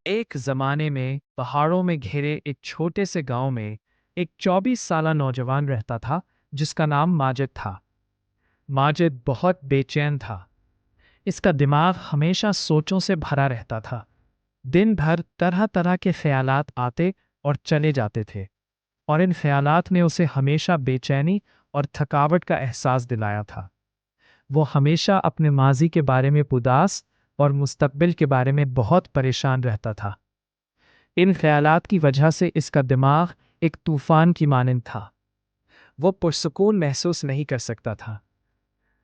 ایک زمانے میں پہاڑوں میں گھرے ایک چھوٹے سے گاؤں میں ایک 24 سالہ نوجوان رہتا تھا جس کا نام ماجد تھا۔ ماجد بہت بے چین تھا۔ اس کا دماغ ہمیشہ سوچوں سے بھرا رہتا تھا۔ دن بھر طرح طرح کے خیالات آتے اور چلے جاتے تھے، اور ان خیالات نے اسے ہمیشہ بے چینی اور تھکاوٹ کا احساس دلایا تھا۔ وہ ہمیشہ اپنے ماضی کے بارے میں اداس اور مستقبل کے بارے میں بہت پریشان رہتا تھا۔ ان خیالات کی وجہ سے اس کا دماغ ایک طوفان کی مانند تھا۔ وہ پرسکون محسوس نہیں کر سکتا تھا،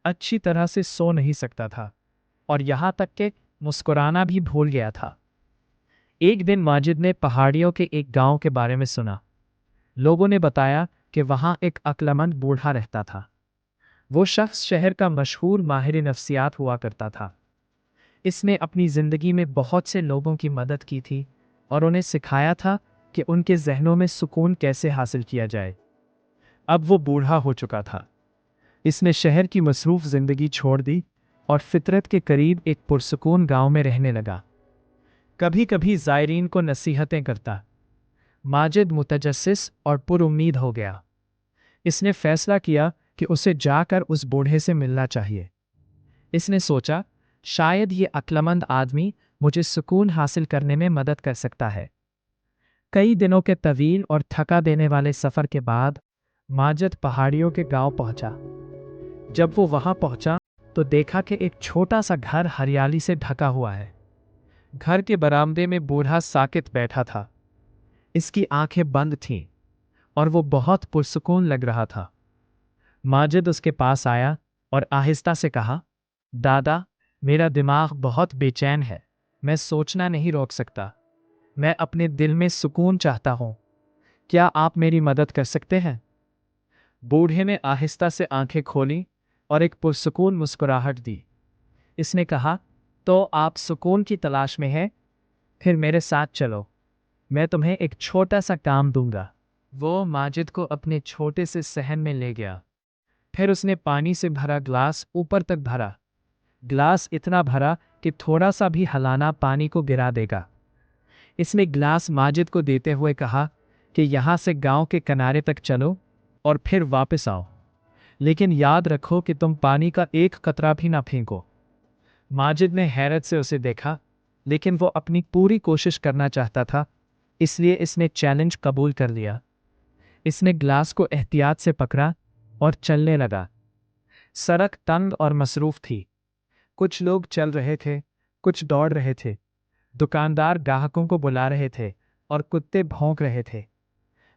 اچھی طرح سے سو نہیں سکتا تھا، اور یہاں تک کہ مسکرانا بھی بھول گیا تھا۔ ایک دن ماجد نے پہاڑیوں کے ایک گاؤں کے بارے میں سنا۔ لوگوں نے بتایا کہ وہاں ایک عقلمند بوڑھا رہتا تھا۔ وہ شخص شہر کا مشہور ماہر نفسیات ہوا کرتا تھا۔ اس نے اپنی زندگی میں بہت سے لوگوں کی مدد کی تھی اور انہیں سکھایا تھا کہ ان کے ذہنوں میں سکون کیسے حاصل کیا جائے۔ اب وہ بوڑھا ہو چکا تھا۔ اس نے شہر کی مصروف زندگی چھوڑ دی اور فطرت کے قریب ایک پرسکون گاؤں میں رہنے لگا۔ کبھی کبھی زائرین کو نصیحتیں کرتا۔ ماجد متجسس اور پر امید ہو گیا۔ اس نے فیصلہ کیا کہ اسے جا کر اس بوڑھے سے ملنا چاہیے۔ اس نے سوچا، شاید یہ عقلمند آدمی مجھے سکون حاصل کرنے میں مدد کر سکتا ہے۔ کئی دنوں کے طویل اور تھکا دینے والے سفر کے بعد ماجد پہاڑیوں کے گاؤں پہنچا۔ جب وہ وہاں پہنچا تو دیکھا کہ ایک چھوٹا سا گھر ہریالی سے ڈھکا ہوا ہے۔ گھر کے برآمدے میں بوڑھا ساکت بیٹھا تھا۔ اس کی آنکھیں بند تھیں اور وہ بہت پرسکون لگ رہا تھا۔ ماجد اس کے پاس آیا اور آہستہ سے کہا، دادا، میرا دماغ بہت بے چین ہے۔ میں سوچنا نہیں روک سکتا۔ میں اپنے دل میں سکون چاہتا ہوں۔ کیا آپ میری مدد کر سکتے ہیں؟ بوڑھے نے آہستہ سے آنکھیں کھولیں اور ایک پرسکون مسکراہٹ دی۔ اس نے کہا، تو آپ سکون کی تلاش میں ہیں؟ پھر میرے ساتھ چلو، میں تمہیں ایک چھوٹا سا کام دوں گا۔ وہ ماجد کو اپنے چھوٹے سے صحن میں لے گیا۔ پھر اس نے پانی سے بھرا گلاس اوپر تک بھرا۔ گلاس اتنا بھرا کہ تھوڑا سا بھی ہلانا پانی کو گرا دے گا۔ اس نے گلاس ماجد کو دیتے ہوئے کہا کہ یہاں سے گاؤں کے کنارے تک چلو اور پھر واپس آؤ، لیکن یاد رکھو کہ تم پانی کا ایک قطرہ بھی نہ پھینکو۔ ماجد نے حیرت سے اسے دیکھا، لیکن وہ اپنی پوری کوشش کرنا چاہتا تھا، اس لیے اس نے چیلنج قبول کر لیا۔ اس نے گلاس کو احتیاط سے پکڑا اور چلنے لگا۔ سڑک تنگ اور مصروف تھی۔ کچھ لوگ چل رہے تھے، کچھ دوڑ رہے تھے، دکاندار گاہکوں کو بلا رہے تھے اور کتے بھونک رہے تھے،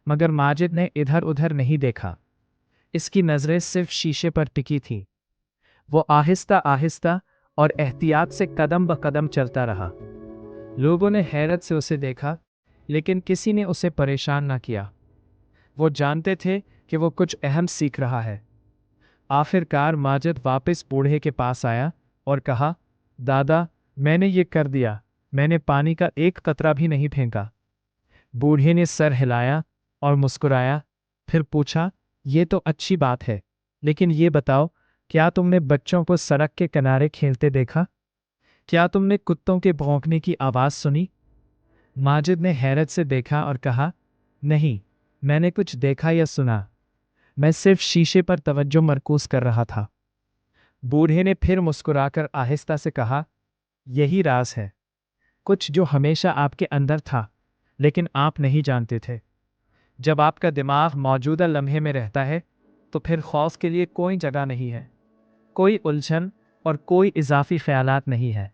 مگر ماجد نے ادھر ادھر نہیں دیکھا۔ اس کی نظریں صرف شیشے پر ٹکی تھیں۔ وہ آہستہ آہستہ اور احتیاط سے قدم بقدم چلتا رہا۔ لوگوں نے حیرت سے اسے دیکھا، لیکن کسی نے اسے پریشان نہ کیا۔ وہ جانتے تھے کہ وہ کچھ اہم سیکھ رہا ہے۔ آخر کار ماجد واپس بوڑھے کے پاس آیا اور کہا، دادا، میں نے یہ کر دیا۔ میں نے پانی کا ایک قطرہ بھی نہیں پھینکا۔ بوڑھے نے سر ہلایا اور مسکرایا، پھر پوچھا، یہ تو اچھی بات ہے، لیکن یہ بتاؤ، کیا تم نے بچوں کو سڑک کے کنارے کھیلتے دیکھا؟ کیا تم نے کتوں کے بھونکنے کی آواز سنی؟ ماجد نے حیرت سے دیکھا اور کہا، نہیں، میں نے کچھ دیکھا یا سنا۔ میں صرف شیشے پر توجہ مرکوز کر رہا تھا۔ بوڑھے نے پھر مسکرا کر آہستہ سے کہا، یہی راز ہے، کچھ جو ہمیشہ آپ کے اندر تھا، لیکن آپ نہیں جانتے تھے۔ جب آپ کا دماغ موجودہ لمحے میں رہتا ہے تو پھر خوف کے لیے کوئی جگہ نہیں ہے، کوئی الجھن اور کوئی اضافی خیالات نہیں ہے۔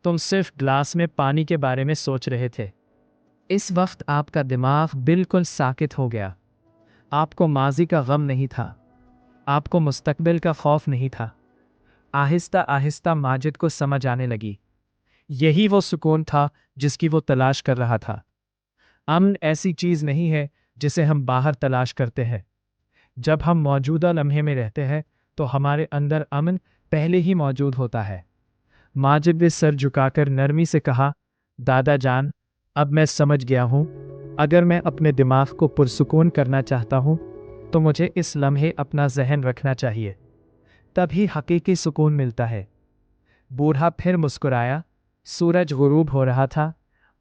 تم صرف گلاس میں پانی کے بارے میں سوچ رہے تھے۔ اس وقت آپ کا دماغ بالکل ساکت ہو گیا۔ آپ کو ماضی کا غم نہیں تھا، آپ کو مستقبل کا خوف نہیں تھا۔ آہستہ آہستہ ماجد کو سمجھ آنے لگی، یہی وہ سکون تھا جس کی وہ تلاش کر رہا تھا۔ امن ایسی چیز نہیں ہے جسے ہم باہر تلاش کرتے ہیں۔ جب ہم موجودہ لمحے میں رہتے ہیں تو ہمارے اندر امن پہلے ہی موجود ہوتا ہے۔ ماجد نے سر جھکا کر نرمی سے کہا، دادا جان، اب میں سمجھ گیا ہوں، اگر میں اپنے دماغ کو پرسکون کرنا چاہتا ہوں تو مجھے اس لمحے اپنا ذہن رکھنا چاہیے، تبھی حقیقی سکون ملتا ہے۔ بوڑھا پھر مسکرایا۔ سورج غروب ہو رہا تھا